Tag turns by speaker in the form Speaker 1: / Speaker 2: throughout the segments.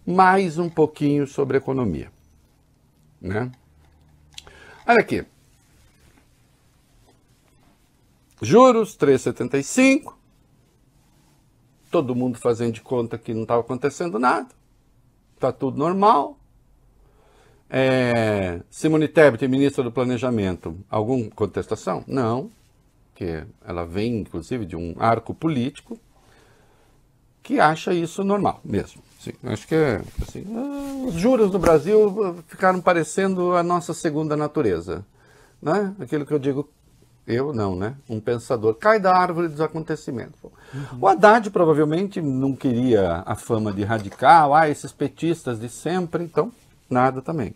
Speaker 1: mais um pouquinho sobre economia, né? Olha aqui. Juros 3,75. Todo mundo fazendo de conta que não estava acontecendo nada. Está tudo normal. Simone Tebet, ministra do Planejamento, alguma contestação? Não, porque ela vem, inclusive, de um arco político que acha isso normal mesmo. Sim, acho que assim, os juros no Brasil ficaram parecendo a nossa segunda natureza, né? Aquilo que eu digo, eu não, né? Um pensador, cai da árvore dos acontecimentos. O Haddad provavelmente não queria a fama de radical, esses petistas de sempre, então nada também.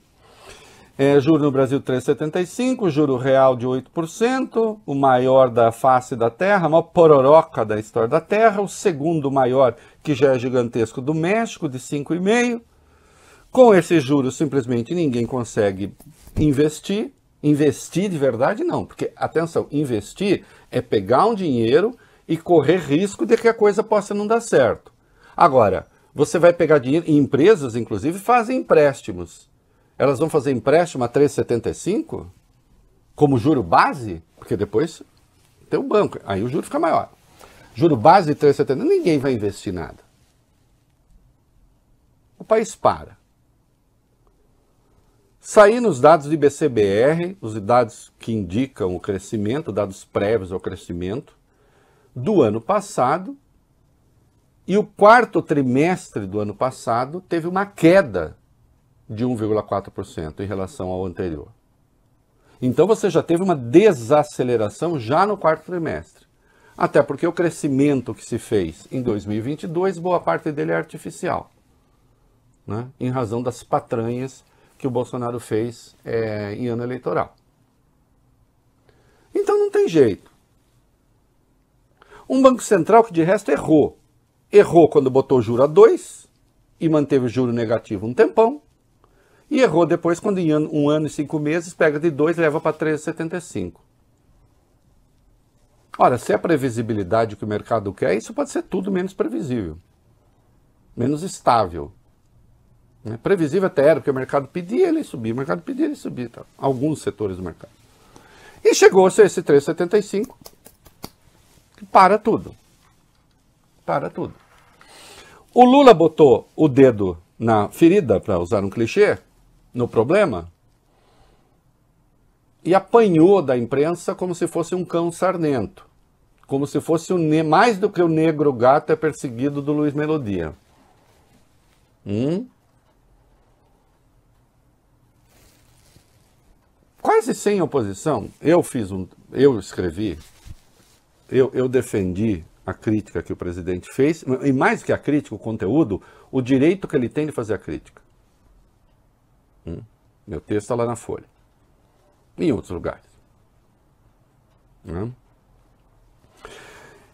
Speaker 1: Juro no Brasil 3,75, juro real de 8%, o maior da face da Terra, a maior pororoca da história da Terra, o segundo maior, que já é gigantesco, do México, de 5,5%. Com esses juros, simplesmente ninguém consegue investir. Investir de verdade, não. Porque, atenção, investir é pegar um dinheiro e correr risco de que a coisa possa não dar certo. Agora, você vai pegar dinheiro, e empresas, inclusive, fazem empréstimos. Elas vão fazer empréstimo a 3,75 como juro base, porque depois tem o banco, aí o juro fica maior. Juro base de 3,75, ninguém vai investir nada. O país para. Saindo os dados do IBCBR, os dados que indicam o crescimento, dados prévios ao crescimento, do ano passado, e o quarto trimestre do ano passado teve uma queda de 1,4% em relação ao anterior. Então você já teve uma desaceleração já no quarto trimestre. Até porque o crescimento que se fez em 2022, boa parte dele é artificial, né? Em razão das patranhas que o Bolsonaro fez em ano eleitoral. Então não tem jeito. Um Banco Central que de resto errou. Errou quando botou juro a 2 e manteve o juro negativo um tempão. E errou depois quando em um ano e 5 meses pega de 2 e leva para 3,75. Ora, se é a previsibilidade que o mercado quer, isso pode ser tudo menos previsível. Menos estável. Previsível até era, porque o mercado pedia, ele subia. O mercado pedia, ele subia. Tá? Alguns setores do mercado. E chegou-se a esse 3,75 que para tudo. Para tudo. O Lula botou o dedo na ferida, para usar um clichê, no problema, e apanhou da imprensa como se fosse um cão sarnento. Como se fosse mais do que o negro gato é perseguido do Luiz Melodia. Quase sem oposição, eu escrevi, eu defendi a crítica que o presidente fez, e mais que a crítica, o conteúdo, o direito que ele tem de fazer a crítica. Meu texto está lá na Folha. E em outros lugares.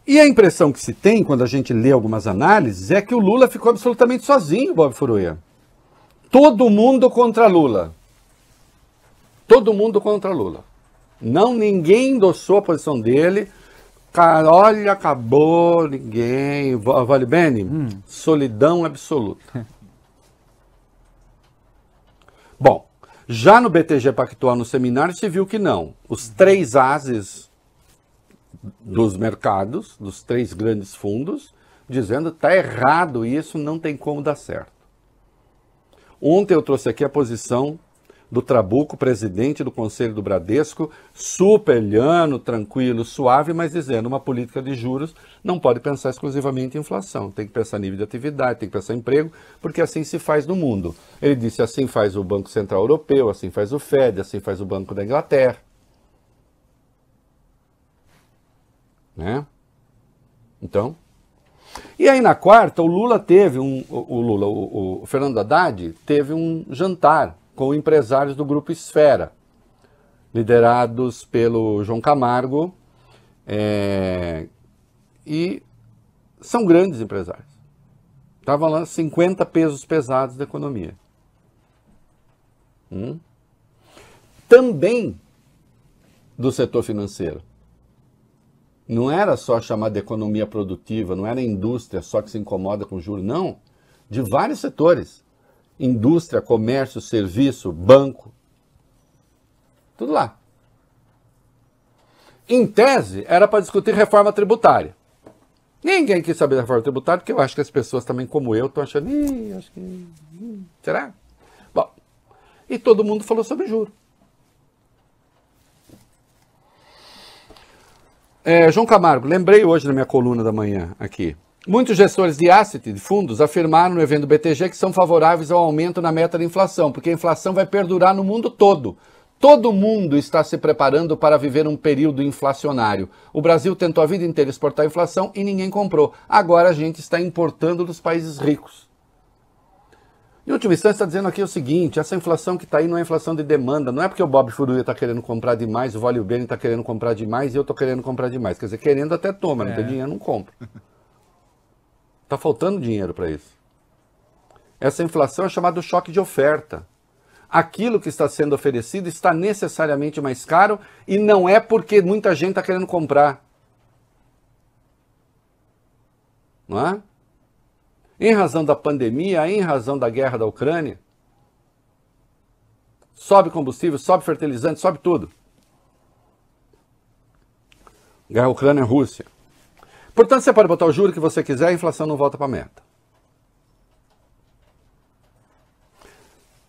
Speaker 1: E a impressão que se tem, quando a gente lê algumas análises, é que o Lula ficou absolutamente sozinho, Bob Furuia. Todo mundo contra Lula. Todo mundo contra Lula. Não, ninguém endossou a posição dele. Cara, olha, acabou, ninguém... Vale bem? Solidão absoluta. Bom, já no BTG Pactual, no seminário, se viu que não. Os 3 ases dos mercados, dos 3 grandes fundos, dizendo que está errado isso, não tem como dar certo. Ontem eu trouxe aqui a posição do Trabuco, presidente do Conselho do Bradesco, super liano, tranquilo, suave, mas dizendo uma política de juros não pode pensar exclusivamente em inflação, tem que pensar em nível de atividade, tem que pensar em emprego, porque assim se faz no mundo. Ele disse assim faz o Banco Central Europeu, assim faz o Fed, assim faz o Banco da Inglaterra. Né? Então, e aí na quarta, o Lula teve o Fernando Haddad teve um jantar com empresários do Grupo Esfera, liderados pelo João Camargo, e são grandes empresários. Estavam lá 50 pesos pesados da economia. Também do setor financeiro. Não era só chamar de economia produtiva, não era a indústria só que se incomoda com juros, não. De vários setores. indústria, comércio, serviço, banco, tudo lá. Em tese, era para discutir reforma tributária. Ninguém quis saber da reforma tributária, porque eu acho que as pessoas também, como eu, estão achando, acho que... será? Bom, e todo mundo falou sobre juros. João Camargo, lembrei hoje na minha coluna da manhã aqui. Muitos gestores de asset, de fundos, afirmaram no evento do BTG que são favoráveis ao aumento na meta da inflação, porque a inflação vai perdurar no mundo todo. Todo mundo está se preparando para viver um período inflacionário. O Brasil tentou a vida inteira exportar a inflação e ninguém comprou. Agora a gente está importando dos países ricos. Em última instância, está dizendo aqui o seguinte, essa inflação que está aí não é inflação de demanda, não é porque o Bob Furuya está querendo comprar demais, o Vale Bene está querendo comprar demais e eu estou querendo comprar demais. Quer dizer, querendo até toma, não tem dinheiro, não compra. Está faltando dinheiro para isso. Essa inflação é chamada choque de oferta. Aquilo que está sendo oferecido está necessariamente mais caro e não é porque muita gente está querendo comprar. Não é? Em razão da pandemia, em razão da guerra da Ucrânia, sobe combustível, sobe fertilizante, sobe tudo. Guerra Ucrânia-Rússia. Portanto, você pode botar o juro que você quiser, a inflação não volta para a meta.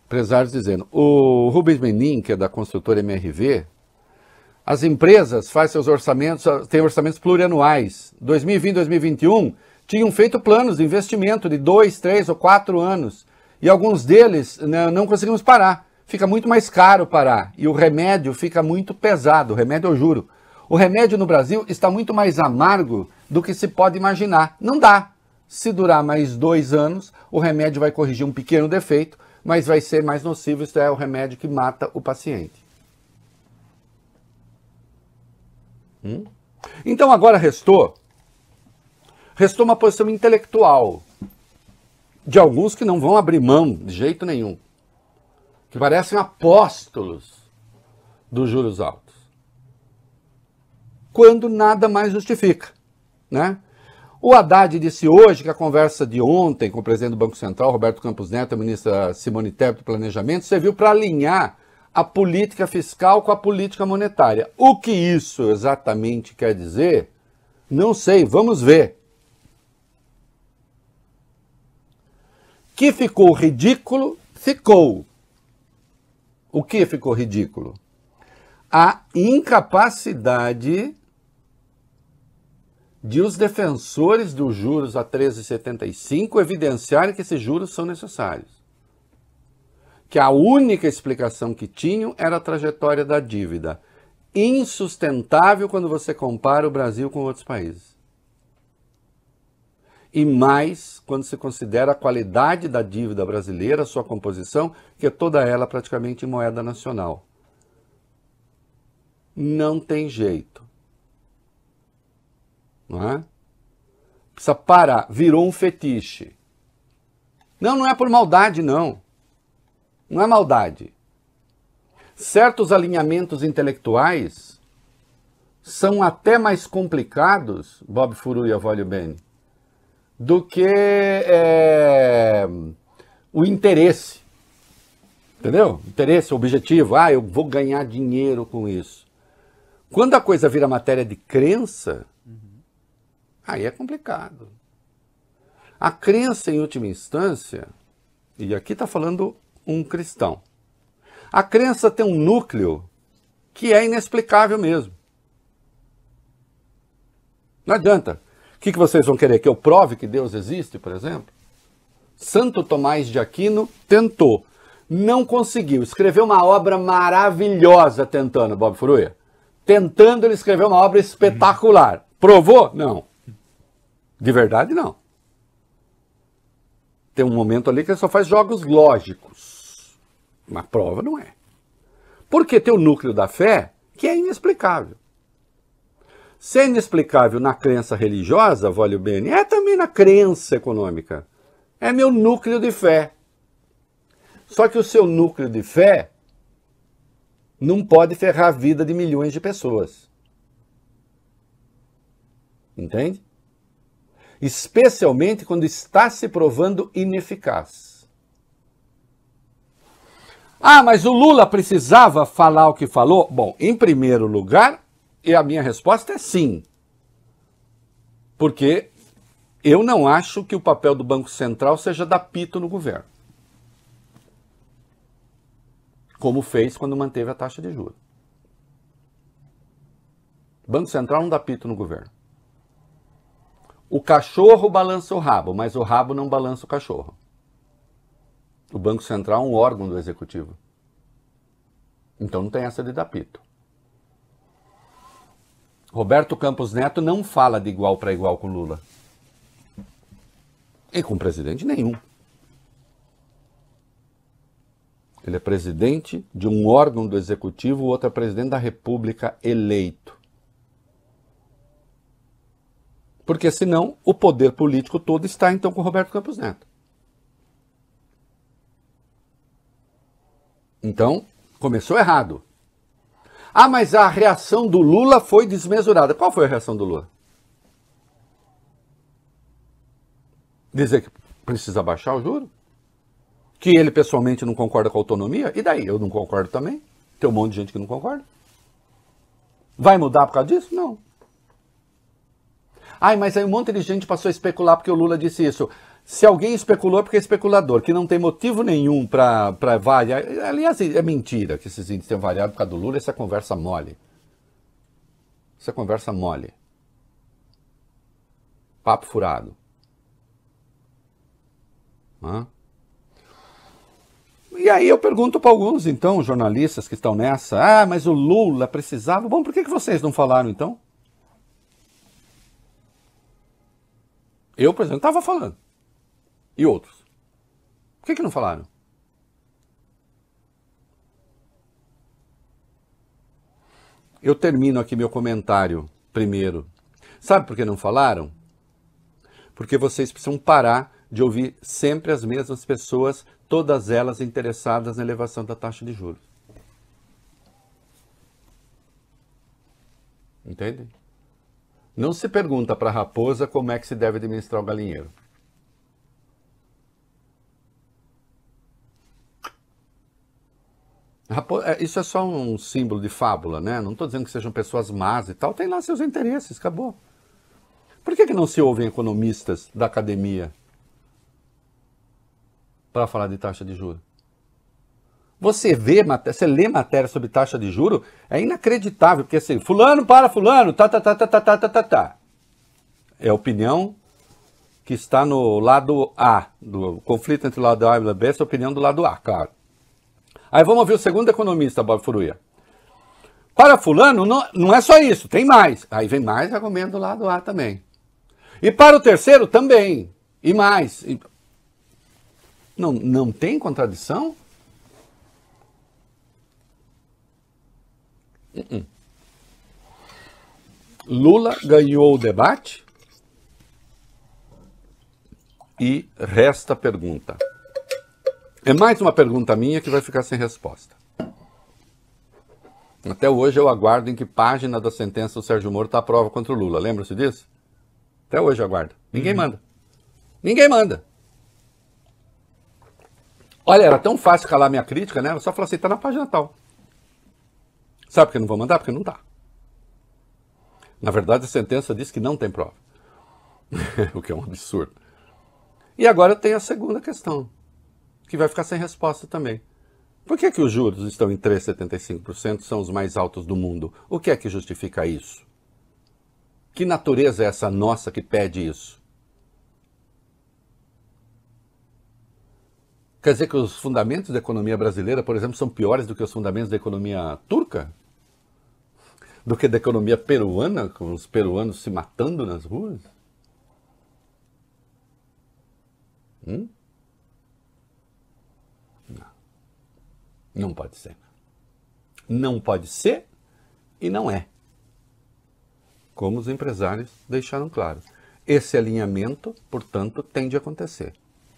Speaker 1: Empresários dizendo, o Rubens Menin, que é da construtora MRV, as empresas fazem seus orçamentos, têm orçamentos plurianuais. 2020, 2021, tinham feito planos de investimento de 2, 3 ou 4 anos. E alguns deles não conseguimos parar. Fica muito mais caro parar. E o remédio fica muito pesado. O remédio, eu juro. O remédio no Brasil está muito mais amargo do que se pode imaginar. Não dá. Se durar mais 2 anos, o remédio vai corrigir um pequeno defeito, mas vai ser mais nocivo. Isso é o remédio que mata o paciente. Então agora restou uma posição intelectual de alguns que não vão abrir mão de jeito nenhum, que parecem apóstolos dos juros altos, quando nada mais justifica, né? O Haddad disse hoje que a conversa de ontem com o presidente do Banco Central, Roberto Campos Neto, a ministra Simone Tebet do Planejamento, serviu para alinhar a política fiscal com a política monetária. O que isso exatamente quer dizer? Não sei, vamos ver. Que ficou ridículo, ficou. O que ficou ridículo? A incapacidade de os defensores dos juros a 13,75 evidenciarem que esses juros são necessários. Que a única explicação que tinham era a trajetória da dívida. Insustentável quando você compara o Brasil com outros países. E mais quando se considera a qualidade da dívida brasileira, sua composição, que é toda ela praticamente em moeda nacional. Não tem jeito. Não é? Precisa parar. Virou um fetiche. Não é por maldade, não. Não é maldade. Certos alinhamentos intelectuais são até mais complicados, Bob Furuya, Vale Bene, do que o interesse. Entendeu? Interesse, objetivo. Eu vou ganhar dinheiro com isso. Quando a coisa vira matéria de crença, aí é complicado. A crença, em última instância, e aqui está falando um cristão, a crença tem um núcleo que é inexplicável mesmo. Não adianta. O que vocês vão querer? Que eu prove que Deus existe, por exemplo? Santo Tomás de Aquino tentou. Não conseguiu. Escreveu uma obra maravilhosa tentando, Bob Furuya. Tentando, ele escreveu uma obra espetacular. Provou? Não. De verdade, não. Tem um momento ali que ele só faz jogos lógicos. Mas prova não é. Porque tem o núcleo da fé que é inexplicável. Se é inexplicável na crença religiosa, Vale Bene, é também na crença econômica. É meu núcleo de fé. Só que o seu núcleo de fé não pode ferrar a vida de milhões de pessoas. Entende? Especialmente quando está se provando ineficaz. Ah, mas o Lula precisava falar o que falou? Bom, em primeiro lugar, e a minha resposta é sim. Porque eu não acho que o papel do Banco Central seja dar pito no governo. Como fez quando manteve a taxa de juros. O Banco Central não dá pito no governo. O cachorro balança o rabo, mas o rabo não balança o cachorro. O Banco Central é um órgão do Executivo. Então não tem essa de dar pito. Roberto Campos Neto não fala de igual para igual com Lula. E com presidente nenhum. Ele é presidente de um órgão do Executivo, o outro é presidente da República eleito. Porque senão o poder político todo está então com Roberto Campos Neto. Então, começou errado. Ah, mas a reação do Lula foi desmesurada. Qual foi a reação do Lula? Dizer que precisa baixar o juro? Que ele pessoalmente não concorda com a autonomia? E daí? Eu não concordo também. Tem um monte de gente que não concorda. Vai mudar por causa disso? Não. Ai, mas aí um monte de gente passou a especular porque o Lula disse isso. Se alguém especulou é porque é especulador, que não tem motivo nenhum para variar. Aliás, é mentira que esses índices tenham variado por causa do Lula, essa é conversa mole. Isso é conversa mole. Papo furado. Hã? E aí eu pergunto para alguns, então, jornalistas que estão nessa, mas o Lula precisava. Bom, por que vocês não falaram, então? Eu, por exemplo, estava falando. E outros? Por que não falaram? Eu termino aqui meu comentário primeiro. Sabe por que não falaram? Porque vocês precisam parar de ouvir sempre as mesmas pessoas, todas elas interessadas na elevação da taxa de juros. Entende? Não se pergunta para a raposa como é que se deve administrar o galinheiro. Isso é só um símbolo de fábula, né? Não estou dizendo que sejam pessoas más e tal, tem lá seus interesses, acabou. Por que não se ouvem economistas da academia para falar de taxa de juros? Você lê matéria sobre taxa de juros, é inacreditável, porque assim, fulano para fulano, tá. É a opinião que está no lado A, do conflito entre o lado A e o lado B, essa é a opinião do lado A, claro. Aí vamos ouvir o segundo economista, Bob Furuia. Para fulano, não é só isso, tem mais. Aí vem mais argumento do lado A também. E para o terceiro também, e mais. Não tem contradição? Lula ganhou o debate e resta a pergunta. É mais uma pergunta minha que vai ficar sem resposta. Até hoje eu aguardo em que página da sentença do Sérgio Moro está a prova contra o Lula. Lembra-se disso? Até hoje eu aguardo. Ninguém manda. Ninguém manda. Olha, era tão fácil calar minha crítica, né? Ela só falou assim, tá na página tal. Sabe por que não vou mandar? Porque não tá. Na verdade, a sentença diz que não tem prova. O que é um absurdo. E agora tem a segunda questão, que vai ficar sem resposta também. Por que os juros estão em 3,75%, são os mais altos do mundo? O que é que justifica isso? Que natureza é essa nossa que pede isso? Quer dizer que os fundamentos da economia brasileira, por exemplo, são piores do que os fundamentos da economia turca? Do que da economia peruana, com os peruanos se matando nas ruas? Não pode ser. Não pode ser e não é. Como os empresários deixaram claro. Esse alinhamento, portanto, tem de acontecer.